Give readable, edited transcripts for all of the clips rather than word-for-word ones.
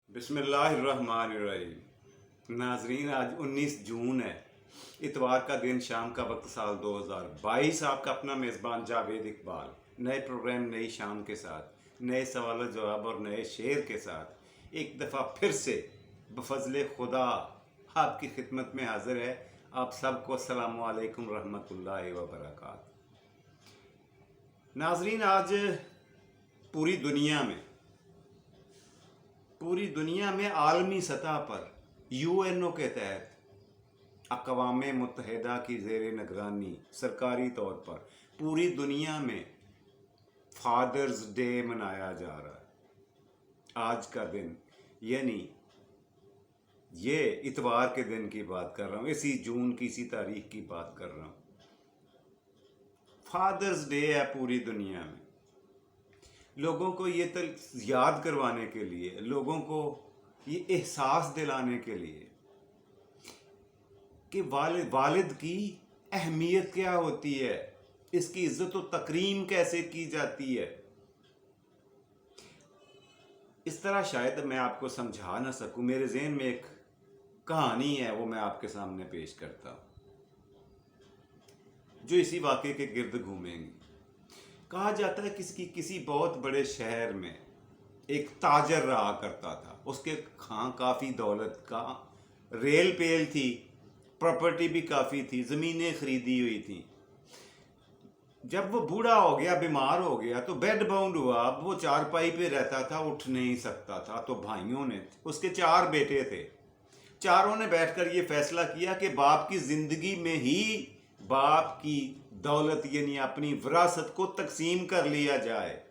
बिस्मिल्लाहिर्रहमानिर्रहीम। नाजरीन, आज 19 जून है, इतवार का दिन, शाम का वक्त, साल 2022। आपका अपना मेज़बान जावेद इकबाल नए प्रोग्राम, नई शाम के साथ, नए सवाल जवाब और नए शेर के साथ एक दफ़ा फिर से बफज़ल खुदा आपकी खिदमत में हाजिर है। आप सबको अस्सलामु अलैकुम रहमतुल्लाहि व बरकात। नाजरीन, आज पूरी दुनिया में आलमी सतह पर यूएनओ के तहत अक़वाम मुत्तहिदा की ज़ेर निगरानी सरकारी तौर पर पूरी दुनिया में फादर्स डे मनाया जा रहा है। आज का दिन, यानी ये इतवार के दिन की बात कर रहा हूँ, इसी जून की इसी तारीख की बात कर रहा हूँ। फादर्स डे है पूरी दुनिया में। लोगों को ये याद करवाने के लिए, लोगों को ये एहसास दिलाने के लिए कि वालिद की अहमियत क्या होती है, इसकी इज्जत व तकरीम कैसे की जाती है। इस तरह शायद मैं आपको समझा ना सकूं। मेरे ज़हन में एक कहानी है, वो मैं आपके सामने पेश करता हूँ, जो इसी वाक़े के गिर्द घूमेंगी। कहा जाता है किसी बहुत बड़े शहर में एक ताजर रहा करता था। उसके काफ़ी दौलत का रेल पेल थी, प्रॉपर्टी भी काफ़ी थी, ज़मीनें खरीदी हुई थी। जब वो बूढ़ा हो गया, बीमार हो गया, तो बेड बाउंड हुआ। अब वो चारपाई पे रहता था, उठ नहीं सकता था। तो भाइयों ने, उसके 4 बेटे थे, चारों ने बैठकर ये फैसला किया कि बाप की ज़िंदगी में ही बाप की दौलत यानी अपनी विरासत को तकसीम कर लिया जाए।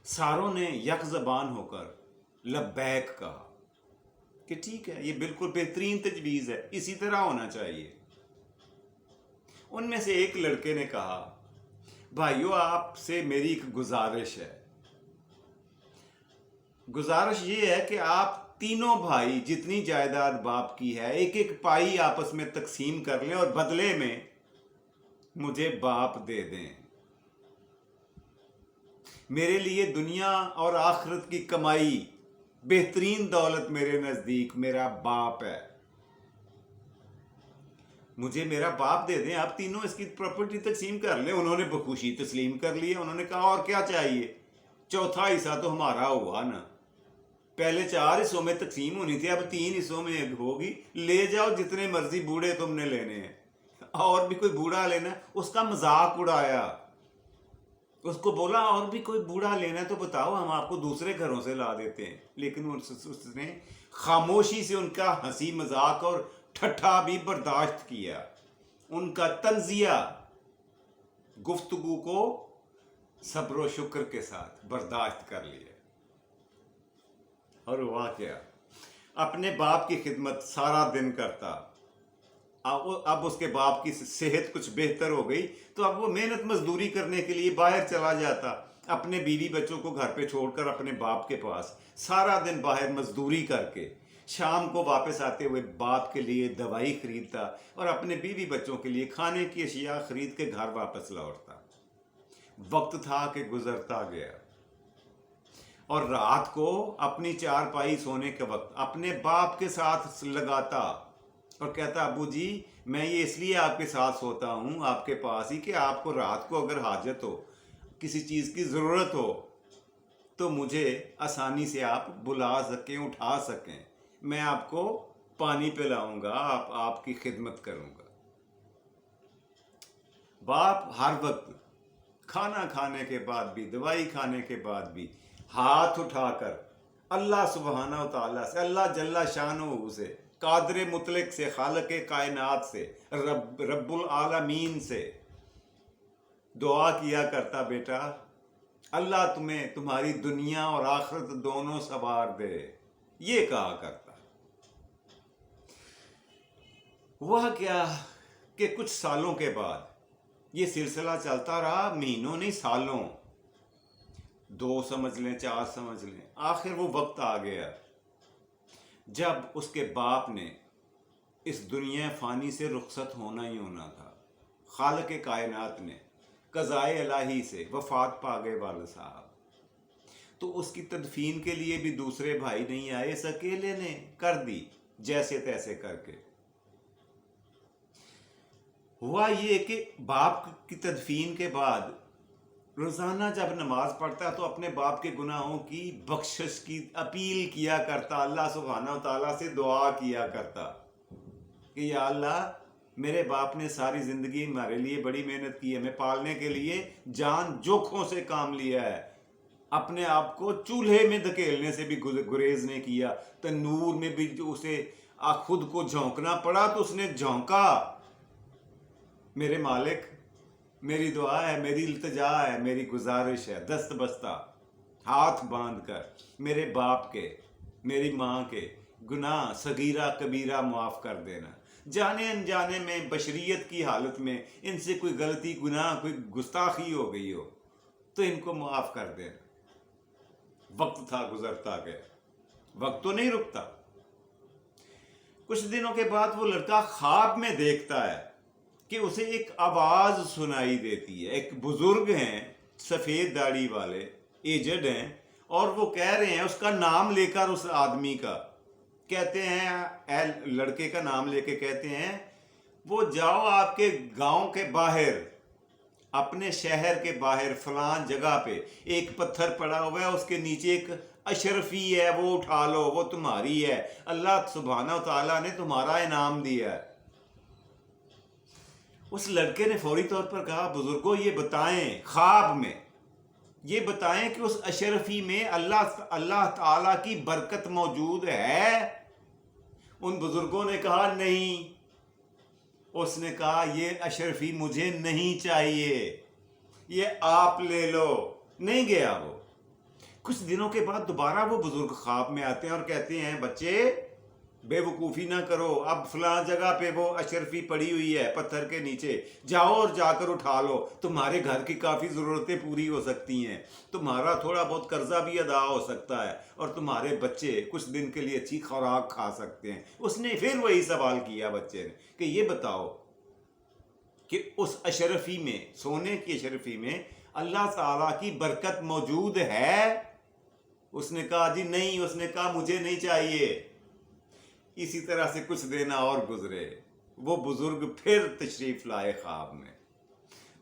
सारों ने यक ज़बान होकर लब्बैक कहा कि ठीक है, ये बिल्कुल बेहतरीन तजवीज़ है, इसी तरह होना चाहिए। उनमें से एक लड़के ने कहा, भाइयों, आपसे मेरी एक गुजारिश है। गुजारिश ये है कि आप तीनों भाई जितनी जायदाद बाप की है, एक एक पाई आपस में तकसीम कर लें और बदले में मुझे बाप दे दें। मेरे लिए दुनिया और आखिरत की कमाई, बेहतरीन दौलत मेरे नज़दीक मेरा बाप है। मुझे मेरा बाप दे दें, आप तीनों इसकी प्रॉपर्टी तकसीम कर लें। उन्होंने बखुशी तस्लीम कर लिया। उन्होंने कहा, और क्या चाहिए, चौथा हिस्सा तो हमारा हुआ ना। पहले 4 हिस्सों में तकसीम होनी थी, अब 3 हिस्सों में होगी। ले जाओ जितने मर्जी बूढ़े तुमने लेने हैं, और भी कोई बूढ़ा लेना है। उसका मजाक उड़ाया, उसको बोला और भी कोई बूढ़ा लेना है तो बताओ, हम आपको दूसरे घरों से ला देते हैं। लेकिन उसने खामोशी से उनका हंसी मजाक और ठट्ठा भी बर्दाश्त किया। उनका तंजिया, गुफ्तगू को सब्र व शुक्र के साथ बर्दाश्त कर लिया। और हुआ क्या, अपने बाप की खिदमत सारा दिन करता। अब उसके बाप की सेहत कुछ बेहतर हो गई, तो अब वो मेहनत मजदूरी करने के लिए बाहर चला जाता, अपने बीवी बच्चों को घर पे छोड़कर अपने बाप के पास सारा दिन बाहर मजदूरी करके शाम को वापस आते हुए बाप के लिए दवाई खरीदता और अपने बीवी बच्चों के लिए खाने की अशिया खरीद के घर वापस लौटता। वक्त था कि गुजरता गया, और रात को अपनी चारपाई सोने के वक्त अपने बाप के साथ लगाता और कहता, अबू जी, मैं ये इसलिए आपके साथ सोता हूँ, आपके पास ही, कि आपको रात को अगर हाजत हो, किसी चीज़ की ज़रूरत हो, तो मुझे आसानी से आप बुला सकें, उठा सकें। मैं आपको पानी पिलाऊंगा, आपकी खिदमत करूंगा। बाप हर वक्त खाना खाने के बाद भी, दवाई खाने के बाद भी हाथ उठाकर अल्लाह सुब्हानहू तआला से, अल्लाह जल्ला शानहू से, कादर मुतलक से, खालिक कायनात से, रब्बुल आलमीन से दुआ किया करता, बेटा अल्लाह तुम्हें तुम्हारी दुनिया और आखिरत दोनों संवार दे, ये कहा करता। हुआ क्या कि कुछ सालों के बाद ये सिलसिला चलता रहा, महीनों नहीं सालों, 2 समझ लें, 4 समझ लें। आखिर वो वक्त आ गया जब उसके बाप ने इस दुनिया फ़ानी से रुखसत होना ही होना था। खालिक कायनात ने कज़ाए इलाही से वफ़ात पा गए वाले साहब। تو اس کی تدفین کے لیے بھی دوسرے بھائی نہیں آئے، اس اکیلے نے کر دی جیسے تیسے کر کے۔ ہوا یہ کہ باپ کی تدفین کے بعد روزانہ جب نماز پڑھتا تو اپنے باپ کے گناہوں کی بخشش کی اپیل کیا کرتا، اللہ سبحانہ و تعالیٰ سے دعا کیا کرتا کہ یا اللہ، میرے باپ نے ساری زندگی ہمارے لیے بڑی محنت کی ہے، ہمیں پالنے کے لیے جان جوکھوں سے کام لیا ہے، اپنے آپ کو چولہے میں دھکیلنے سے بھی گریز نہیں کیا، تنور میں بھی اسے خود کو جھونکنا پڑا تو اس نے جھونکا۔ میرے مالک، میری دعا ہے، میری التجا ہے، میری گزارش ہے، دست بستہ ہاتھ باندھ کر میرے باپ کے، میری ماں کے گناہ صغیرہ کبیرہ معاف کر دینا، جانے انجانے میں بشریت کی حالت میں ان سے کوئی غلطی گناہ کوئی گستاخی ہو گئی ہو تو ان کو معاف کر دینا۔ وقت تھا گزرتا گیا، وقت تو نہیں رکتا۔ کچھ دنوں کے بعد وہ لڑکا خواب میں دیکھتا ہے کہ اسے ایک آواز سنائی دیتی ہے، ایک بزرگ ہیں سفید داڑھی والے، ایجڈ ہیں، اور وہ کہہ رہے ہیں اس کا نام لے کر، اس آدمی کا کہتے ہیں، اے لڑکے کا نام لے کے کہتے ہیں، وہ جاؤ آپ کے گاؤں کے باہر، اپنے شہر کے باہر فلان جگہ پہ ایک پتھر پڑا ہوا ہے، اس کے نیچے ایک اشرفی ہے، وہ اٹھا لو، وہ تمہاری ہے، اللہ سبحانہ و تعالیٰ نے تمہارا انعام دیا ہے۔ اس لڑکے نے فوری طور پر کہا، بزرگوں یہ بتائیں، خواب میں یہ بتائیں کہ اس اشرفی میں اللہ تعالیٰ کی برکت موجود ہے؟ ان بزرگوں نے کہا نہیں۔ اس نے کہا یہ اشرفی مجھے نہیں چاہیے، یہ آپ لے لو۔ نہیں گیا وہ۔ کچھ دنوں کے بعد دوبارہ وہ بزرگ خواب میں آتے ہیں اور کہتے ہیں، بچے بے وقوفی نہ کرو، اب فلاں جگہ پہ وہ اشرفی پڑی ہوئی ہے پتھر کے نیچے، جاؤ اور جا کر اٹھا لو، تمہارے گھر کی کافی ضرورتیں پوری ہو سکتی ہیں، تمہارا تھوڑا بہت قرضہ بھی ادا ہو سکتا ہے، اور تمہارے بچے کچھ دن کے لیے اچھی خوراک کھا سکتے ہیں۔ اس نے پھر وہی سوال کیا بچے نے کہ یہ بتاؤ کہ اس اشرفی میں، سونے کی اشرفی میں اللہ تعالیٰ کی برکت موجود ہے؟ اس نے کہا جی نہیں۔ اس نے کہا مجھے نہیں چاہیے۔ اسی طرح سے کچھ دن اور گزرے، وہ بزرگ پھر تشریف لائے خواب میں۔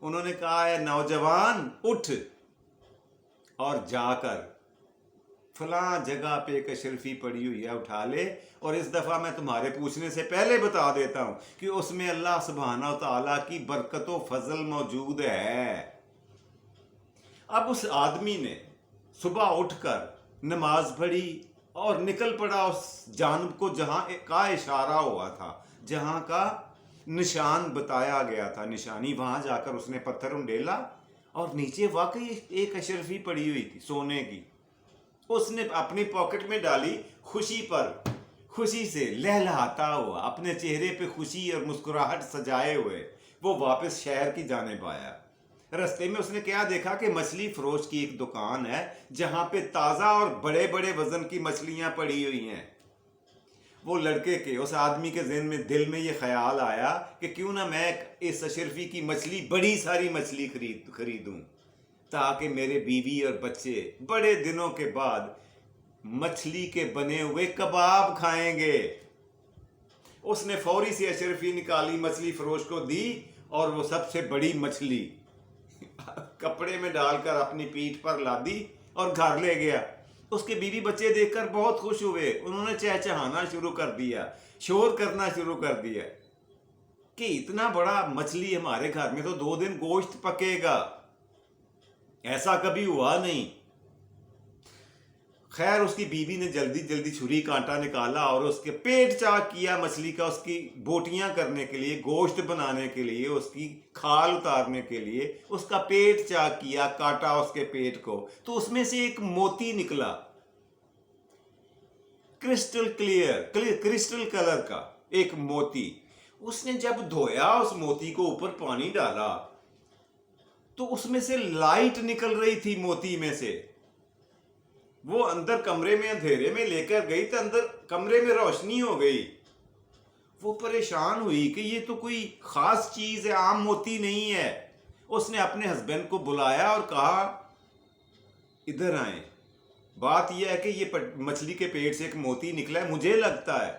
انہوں نے کہا، اے نوجوان، اٹھ اور جا کر فلاں جگہ پہ ایک اشرفی پڑی ہوئی ہے، اٹھا لے، اور اس دفعہ میں تمہارے پوچھنے سے پہلے بتا دیتا ہوں کہ اس میں اللہ سبحانہ و تعالیٰ کی برکت و فضل موجود ہے۔ اب اس آدمی نے صبح اٹھ کر نماز پڑھی اور نکل پڑا اس جانب کو جہاں کا اشارہ ہوا تھا، جہاں کا نشان بتایا گیا تھا، نشانی، وہاں جا کر اس نے پتھر انڈیلا اور نیچے واقعی ایک اشرفی پڑی ہوئی تھی سونے کی۔ اس نے اپنی پاکٹ میں ڈالی، خوشی سے لہلہاتا ہوا، اپنے چہرے پہ خوشی اور مسکراہٹ سجائے ہوئے وہ واپس شہر کی جانب آیا۔ رستے میں اس نے کیا دیکھا کہ مچھلی فروش کی ایک دکان ہے جہاں پہ تازہ اور بڑے بڑے وزن کی مچھلیاں پڑی ہوئی ہیں۔ وہ لڑکے کے، اس آدمی کے ذہن میں، دل میں یہ خیال آیا کہ کیوں نہ میں اس اشرفی کی مچھلی، بڑی ساری مچھلی خریدوں تاکہ میرے بیوی اور بچے بڑے دنوں کے بعد مچھلی کے بنے ہوئے کباب کھائیں گے۔ اس نے فوری سے اشرفی نکالی، مچھلی فروش کو دی، اور وہ سب سے بڑی مچھلی کپڑے میں ڈال کر اپنی پیٹھ پر لادی اور گھر لے گیا۔ اس کے بیوی بچے دیکھ کر بہت خوش ہوئے، انہوں نے چہچہانا شروع کر دیا، شور کرنا شروع کر دیا کہ اتنا بڑا مچھلی ہمارے گھر میں تو 2 دن گوشت پکے گا، ایسا کبھی ہوا نہیں۔ خیر اس کی بیوی نے جلدی چھری کانٹا نکالا اور اس کے پیٹ چاک کیا مچھلی کا، اس کی بوٹیاں کرنے کے لیے، گوشت بنانے کے لیے، اس کی کھال اتارنے کے لیے اس کا پیٹ چاک کیا، کاٹا اس کے پیٹ کو، تو اس میں سے ایک موتی نکلا، کرسٹل کلر کا ایک موتی۔ اس نے جب دھویا، اس موتی کو اوپر پانی ڈالا تو اس میں سے لائٹ نکل رہی تھی موتی میں سے۔ وہ اندر کمرے میں اندھیرے میں لے کر گئی تو اندر کمرے میں روشنی ہو گئی۔ وہ پریشان ہوئی کہ یہ تو کوئی خاص چیز ہے، عام موتی نہیں ہے۔ اس نے اپنے ہسبینڈ کو بلایا اور کہا ادھر آئیں۔ بات یہ ہے کہ یہ مچھلی کے پیٹ سے ایک موتی نکلا ہے، مجھے لگتا ہے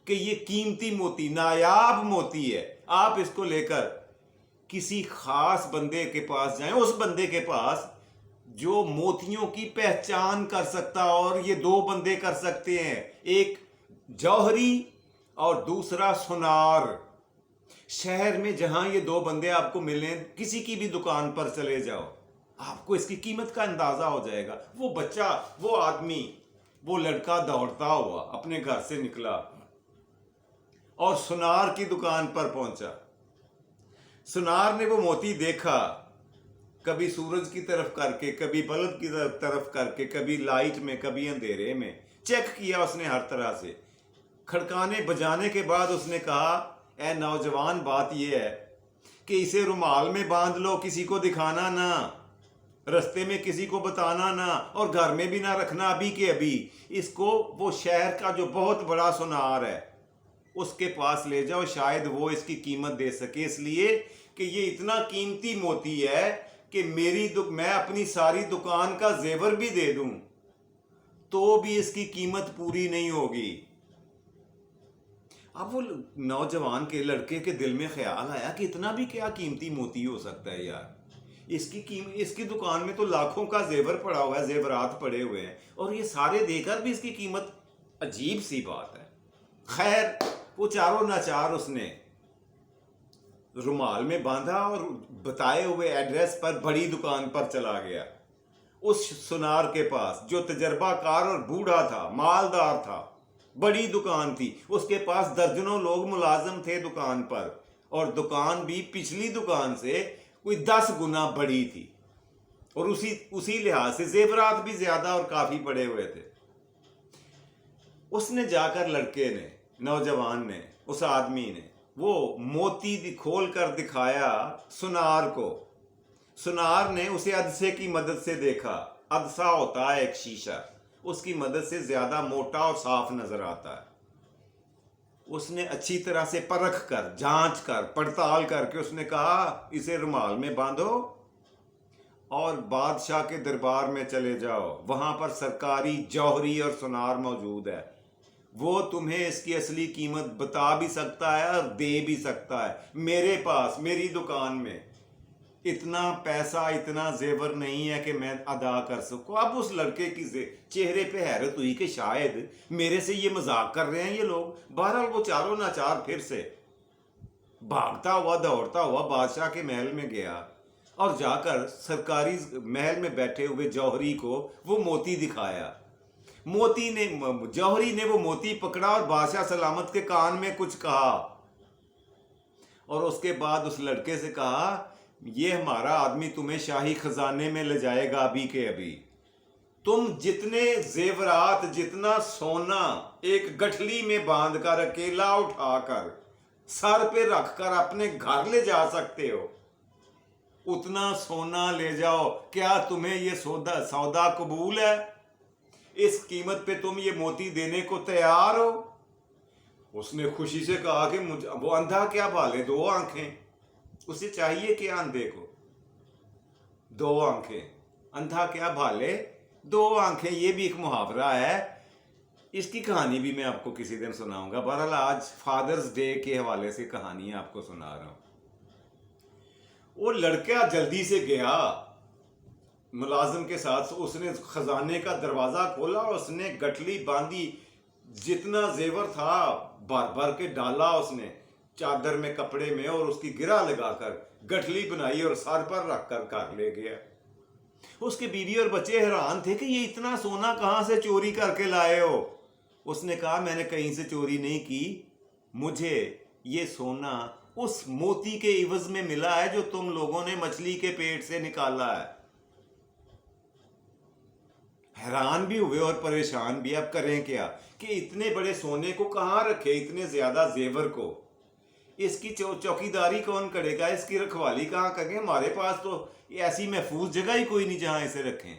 کہ یہ قیمتی موتی، نایاب موتی ہے، آپ اس کو لے کر کسی خاص بندے کے پاس جائیں، اس بندے کے پاس جو موتیوں کی پہچان کر سکتا، اور یہ دو بندے کر سکتے ہیں، ایک جوہری اور دوسرا سونار۔ شہر میں جہاں یہ دو بندے آپ کو ملیں، کسی کی بھی دکان پر چلے جاؤ، آپ کو اس کی قیمت کا اندازہ ہو جائے گا۔ وہ بچہ، وہ آدمی، وہ لڑکا دوڑتا ہوا اپنے گھر سے نکلا اور سونار کی دکان پر پہنچا۔ سونار نے وہ موتی دیکھا، کبھی سورج کی طرف کر کے، کبھی بلب کی طرف کر کے، کبھی لائٹ میں، کبھی اندھیرے میں، چیک کیا اس نے ہر طرح سے۔ کھڑکانے بجانے کے بعد اس نے کہا، اے نوجوان، بات یہ ہے کہ اسے رومال میں باندھ لو، کسی کو دکھانا نہ، رستے میں کسی کو بتانا نہ، اور گھر میں بھی نہ رکھنا ابھی کے ابھی۔ اس کو وہ شہر کا جو بہت بڑا سونار ہے اس کے پاس لے جاؤ، شاید وہ اس کی قیمت دے سکے، اس لیے کہ یہ اتنا قیمتی موتی ہے کہ میں اپنی ساری دکان کا زیور بھی دے دوں تو بھی اس کی قیمت پوری نہیں ہوگی۔ اب وہ نوجوان کے لڑکے کے دل میں خیال آیا کہ اتنا بھی کیا قیمتی موتی ہو سکتا ہے یار، اس کی دکان میں تو لاکھوں کا زیور پڑا ہوا ہے، زیورات پڑے ہوئے ہیں، اور یہ سارے دے کر بھی اس کی قیمت، عجیب سی بات ہے۔ خیر، وہ چاروں ناچار اس نے رومال میں باندھا اور بتائے ہوئے ایڈریس پر بڑی دکان پر چلا گیا، اس سونار کے پاس جو تجربہ کار اور بوڑھا تھا، مالدار تھا، بڑی دکان تھی، اس کے پاس درجنوں لوگ ملازم تھے دکان پر، اور دکان بھی پچھلی دکان سے کوئی 10 گنا بڑی تھی، اور اسی لحاظ سے زیورات بھی زیادہ اور کافی پڑے ہوئے تھے۔ اس نے جا کر، لڑکے نے، نوجوان نے، اس آدمی نے وہ موتی کھول کر دکھایا سونار کو۔ سونار نے اسے عدسے کی مدد سے دیکھا، عدسہ ہوتا ہے ایک شیشہ، اس کی مدد سے زیادہ موٹا اور صاف نظر آتا ہے۔ اس نے اچھی طرح سے پرکھ کر، جانچ کر، پڑتال کر کے اس نے کہا، اسے رومال میں باندھو اور بادشاہ کے دربار میں چلے جاؤ، وہاں پر سرکاری جوہری اور سونار موجود ہے، وہ تمہیں اس کی اصلی قیمت بتا بھی سکتا ہے اور دے بھی سکتا ہے۔ میرے پاس، میری دکان میں اتنا پیسہ، اتنا زیور نہیں ہے کہ میں ادا کر سکوں۔ اب اس لڑکے کی چہرے پہ حیرت ہوئی کہ شاید میرے سے یہ مذاق کر رہے ہیں یہ لوگ۔ بہرحال وہ چاروں ناچار پھر سے بھاگتا ہوا، دوڑتا ہوا بادشاہ کے محل میں گیا، اور جا کر سرکاری محل میں بیٹھے ہوئے جوہری کو وہ موتی دکھایا۔ جوہری نے وہ موتی پکڑا اور بادشاہ سلامت کے کان میں کچھ کہا، اور اس کے بعد اس لڑکے سے کہا، یہ ہمارا آدمی تمہیں شاہی خزانے میں لے جائے گا ابھی کے ابھی۔ تم جتنے زیورات، جتنا سونا ایک گٹھلی میں باندھ کر، اکیلا اٹھا کر، سر پہ رکھ کر اپنے گھر لے جا سکتے ہو، اتنا سونا لے جاؤ۔ کیا تمہیں یہ سودا قبول ہے؟ اس قیمت پہ تم یہ موتی دینے کو تیار ہو؟ اس نے خوشی سے کہا کہ وہ اندھا کیا بھالے 2 آنکھیں، اسے چاہیے کیا اندھے کو؟ 2 آنکھیں، اندھا کیا بھالے 2 آنکھیں، یہ بھی ایک محاورہ ہے، اس کی کہانی بھی میں آپ کو کسی دن سناؤں گا۔ بہرحال آج فادرز ڈے کے حوالے سے کہانیاں آپ کو سنا رہا ہوں۔ وہ لڑکا جلدی سے گیا ملازم کے ساتھ، اس نے خزانے کا دروازہ کھولا اور اس نے گٹھلی باندھی، جتنا زیور تھا بھر بھر کے ڈالا اس نے چادر میں، کپڑے میں، اور اس کی گرہ لگا کر گٹھلی بنائی اور سر پر رکھ کر گھر لے گیا۔ اس کے بیوی اور بچے حیران تھے کہ یہ اتنا سونا کہاں سے چوری کر کے لائے ہو؟ اس نے کہا، میں نے کہیں سے چوری نہیں کی، مجھے یہ سونا اس موتی کے عوض میں ملا ہے جو تم لوگوں نے مچھلی کے پیٹ سے نکالا ہے۔ حیران بھی ہوئے اور پریشان بھی، اب کریں کیا کہ اتنے بڑے سونے کو کہاں رکھے، اتنے زیادہ زیور کو، اس کی چوکیداری کون کرے گا، اس کی رکھوالی کہاں کریں؟ ہمارے پاس تو ایسی محفوظ جگہ ہی کوئی نہیں جہاں اسے رکھیں۔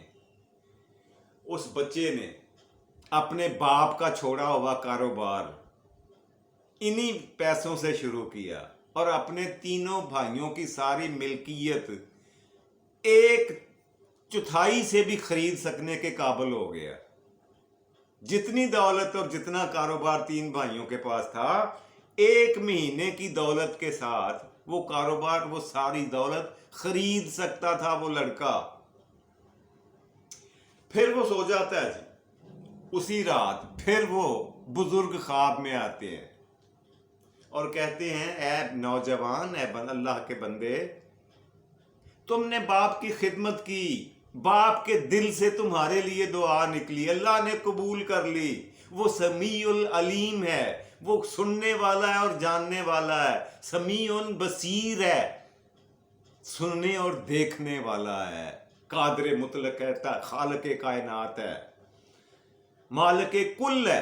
اس بچے نے اپنے باپ کا چھوڑا ہوا کاروبار انہی پیسوں سے شروع کیا، اور اپنے 3 بھائیوں کی ساری ملکیت 1/4 سے بھی خرید سکنے کے قابل ہو گیا۔ जितनी दौलत और जितना कारोबार 3 भाइयों के पास था, 1 महीने की दौलत के साथ वो कारोबार, वो सारी दौलत खरीद सकता था वो लड़का। फिर वो सो जाता है जी उसी रात। फिर वो बुजुर्ग ख्वाब में आते हैं और कहते हैं, ऐ नौजवान, ऐ अल्लाह के बंदे, तुमने बाप की खिदमत की, बाप के दिल से तुम्हारे लिए दुआ निकली, अल्लाह ने कबूल कर ली। वो समीउल अलीम है, वो सुनने वाला है और जानने वाला है। समीउन बसीर है, सुनने और देखने वाला है। कादर मुतलक है, खालिक कायनात है, मालिक कुल है।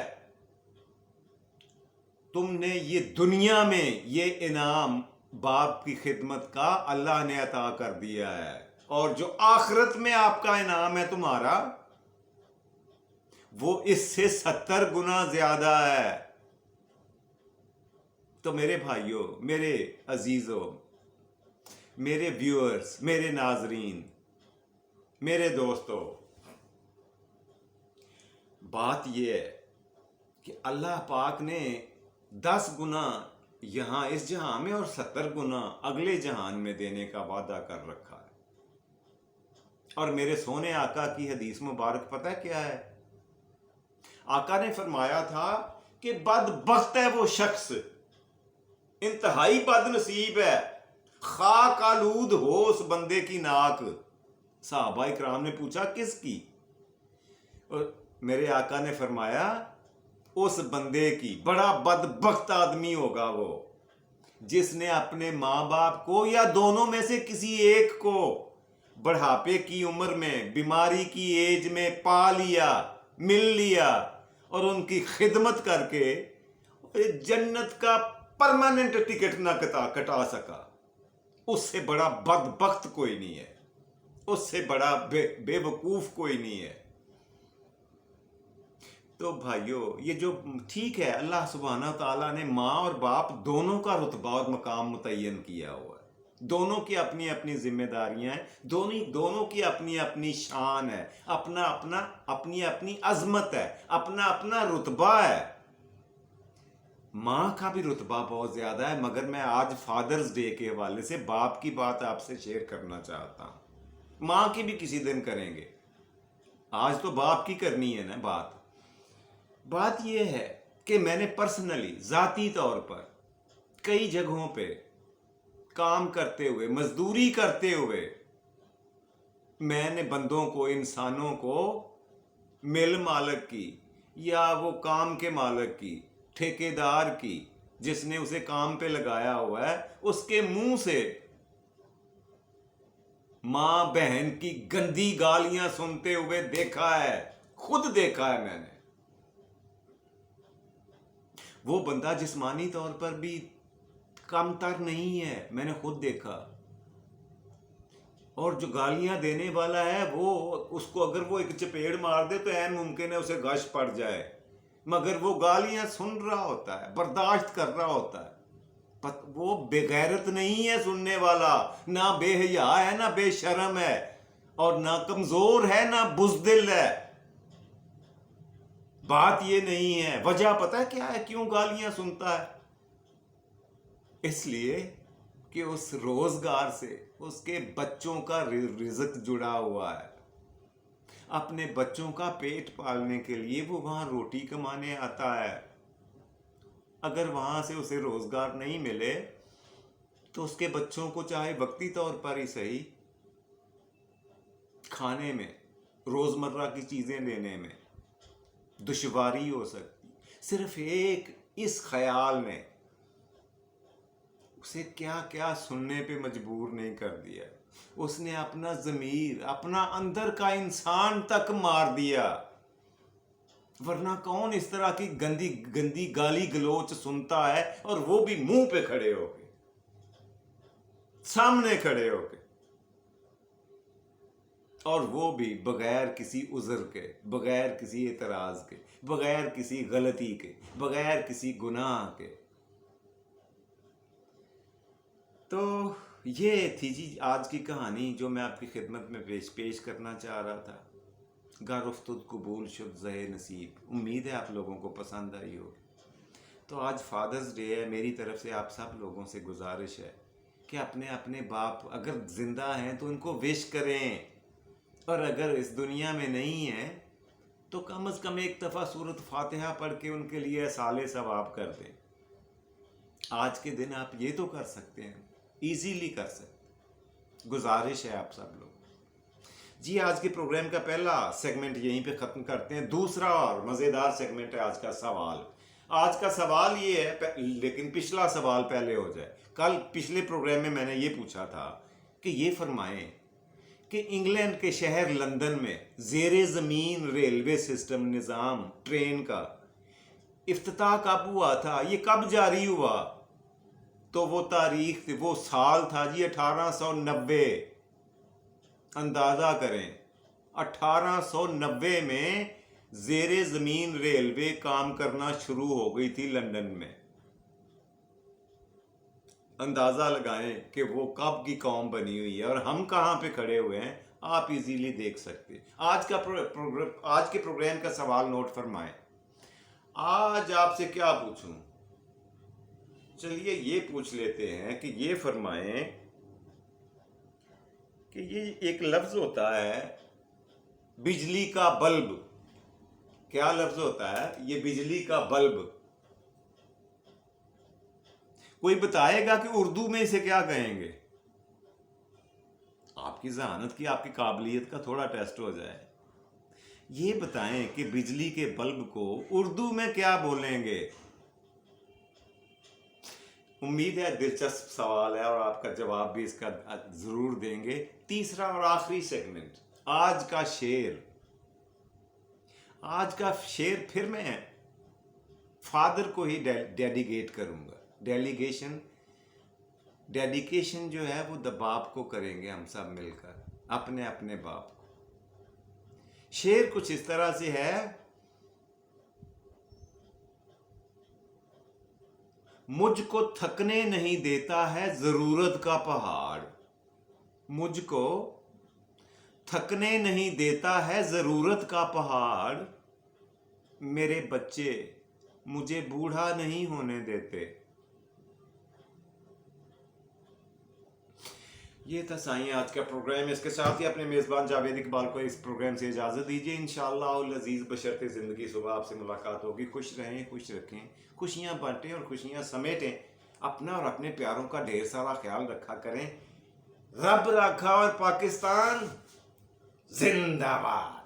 तुमने ये दुनिया में ये इनाम बाप की खिदमत का अल्लाह ने अता कर दिया है, और जो आखिरत में आपका इनाम है तुम्हारा, वो इससे 70 गुना ज्यादा है। तो मेरे भाइयों, मेरे अजीजों, मेरे व्यूअर्स, मेरे नाजरीन, मेरे दोस्तों, बात यह है कि अल्लाह पाक ने 10 गुना यहां इस जहां में और 70 गुना अगले जहान में देने का वादा कर रखा है। और मेरे सोने आका की हदीस मुबारक पता है क्या है? आका ने फरमाया था कि बदबख्त है वो शख्स, इंतहाई बदनसीब है, खाक आलूद हो उस बंदे की नाक। सहाबा इकराम ने पूछा किसकी? और मेरे आका ने फरमाया उस बंदे की, बड़ा बदबख्त आदमी होगा वो जिसने अपने माँ बाप को या दोनों में से किसी एक को बुढ़ापे की उम्र में, बीमारी की एज में पा लिया, मिल लिया, और उनकी खिदमत करके जन्नत का परमानेंट टिकट ना कटा सका। उससे बड़ा बदबख्त कोई नहीं है, उससे बड़ा बेवकूफ कोई नहीं है। तो भाइयों, ये जो ठीक है, अल्लाह सुब्हाना ताला ने माँ और बाप दोनों का रुतबा और मकाम मुतय्यन किया हुआ है। दोनों की अपनी अपनी जिम्मेदारियां हैं, दोनों की अपनी अपनी शान है, अपना अपना अपनी अपनी अजमत है, अपना अपना रुतबा है। माँ का भी रुतबा बहुत ज्यादा है, मगर मैं आज फादर्स डे के हवाले से बाप की बात आपसे शेयर करना चाहता हूं। माँ की भी किसी दिन करेंगे, आज तो बाप की करनी है ना बात यह है कि मैंने पर्सनली, जाती तौर पर कई जगहों पे काम करते हुए, मजदूरी करते हुए, मैंने बंदों को, इंसानों को, मिल मालिक की या वो काम के मालिक की, ठेकेदार की, जिसने उसे काम पे लगाया हुआ है, उसके मुंह से मां बहन की गंदी गालियां सुनते हुए देखा है, खुद देखा है मैंने। वो बंदा जिस्मानी तौर पर भी कमतर नहीं है, मैंने खुद देखा। और जो गालियां देने वाला है, वो उसको अगर वो एक चपेड़ मार दे तो ऐन मुमकिन है उसे गश पड़ जाए, मगर वो गालियां सुन रहा होता है, बर्दाश्त कर रहा होता है। वो बेगैरत नहीं है सुनने वाला, ना बेहया है, ना बेशरम है, और ना कमजोर है, ना बुज़दिल है। बात ये नहीं है। वजह पता है क्या है क्यों गालियां सुनता है? इसलिए कि उस रोजगार से उसके बच्चों का रिज़्क जुड़ा हुआ है। अपने बच्चों का पेट पालने के लिए वो वहां रोटी कमाने आता है। अगर वहां से उसे रोजगार नहीं मिले तो उसके बच्चों को चाहे वक्ती तौर पर ही सही, खाने में, रोजमर्रा की चीजें लेने में दुश्वारी हो सकती। सिर्फ एक इस ख्याल ने उसे क्या क्या सुनने पे मजबूर नहीं कर दिया। उसने अपना ज़मीर, अपना अंदर का इंसान तक मार दिया। वरना कौन इस तरह की गंदी गंदी गाली गलोच सुनता है, और वो भी मुंह पे खड़े होके, सामने खड़े होके, और वो भी बगैर किसी उज़र के, बगैर किसी एतराज के, बगैर किसी गलती के, बगैर किसी गुनाह के। तो ये थी जी आज की कहानी जो मैं आपकी खिदमत में पेश करना चाह रहा था। गर उफ्तुद कबूल शुद ज़े नसीब। उम्मीद है आप लोगों को पसंद आई होगी। तो आज फादर्स डे है, मेरी तरफ से आप सब लोगों से गुजारिश है कि अपने अपने बाप अगर ज़िंदा हैं तो उनको विश करें, और अगर इस दुनिया में नहीं हैं तो कम से कम एक दफ़ा सूरत फातिहा पढ़ के उनके लिए साले सवाब कर दें। आज के दिन आप ये तो कर सकते हैं, इजीली कर सकते। गुजारिश है आप सब लोग जी। आज के प्रोग्राम का पहला सेगमेंट यहीं पे ख़त्म करते हैं। दूसरा और मज़ेदार सेगमेंट है आज का सवाल। आज का सवाल ये है, लेकिन पिछला सवाल पहले हो जाए। कल पिछले प्रोग्राम में मैंने ये पूछा था कि ये फरमाएं कि इंग्लैंड के शहर लंदन में ज़ेरे ज़मीन रेलवे सिस्टम निज़ाम ट्रेन का इफ्तिताह कब हुआ था, ये कब जारी हुआ? तो वो तारीख, वो साल था जी 1890। अंदाज़ा करें, 1890 में ज़ेरे ज़मीन रेलवे काम करना शुरू हो गई थी लंदन में। अंदाज़ा लगाएं कि वो कब की कौम बनी हुई है और हम कहाँ पे खड़े हुए हैं, आप इजीली देख सकते हैं। आज के प्रोग्राम का सवाल नोट फरमाएं। आज आपसे क्या पूछूं? चलिए ये पूछ लेते हैं कि ये फरमाएं कि ये एक लफ्ज़ होता है बिजली का बल्ब। क्या लफ्ज़ होता है ये? बिजली का बल्ब। कोई बताएगा कि उर्दू में इसे क्या कहेंगे? आपकी ज़हानत की, आपकी काबिलियत का थोड़ा टेस्ट हो जाए। ये बताएं कि बिजली के बल्ब को उर्दू में क्या बोलेंगे? उम्मीद है दिलचस्प सवाल है और आपका जवाब भी इसका ज़रूर देंगे। तीसरा और आखिरी सेगमेंट, आज का शेर। आज का शेर फिर मैं फादर को ही डेडिकेट करूंगा। डेडिकेशन जो है वो बाप को करेंगे हम सब मिलकर, अपने अपने बाप को। शेर कुछ इस तरह से है, मुझको थकने नहीं देता है ज़रूरत का पहाड़। मुझको थकने नहीं देता है ज़रूरत का पहाड़। मेरे बच्चे मुझे बूढ़ा नहीं होने देते। ये था साईं आज का प्रोग्राम। इसके साथ ही अपने मेज़बान जावेद इकबाल को इस प्रोग्राम से इजाज़त दीजिए। इंशाअल्लाह अज़ीज़ बशर्ते ज़िंदगी सुबह आपसे मुलाकात होगी। खुश रहें, खुश रखें, खुशियाँ बांटें और खुशियाँ समेटें। अपना और अपने प्यारों का ढेर सारा ख्याल रखा करें। रब रखा और पाकिस्तान जिंदाबाद।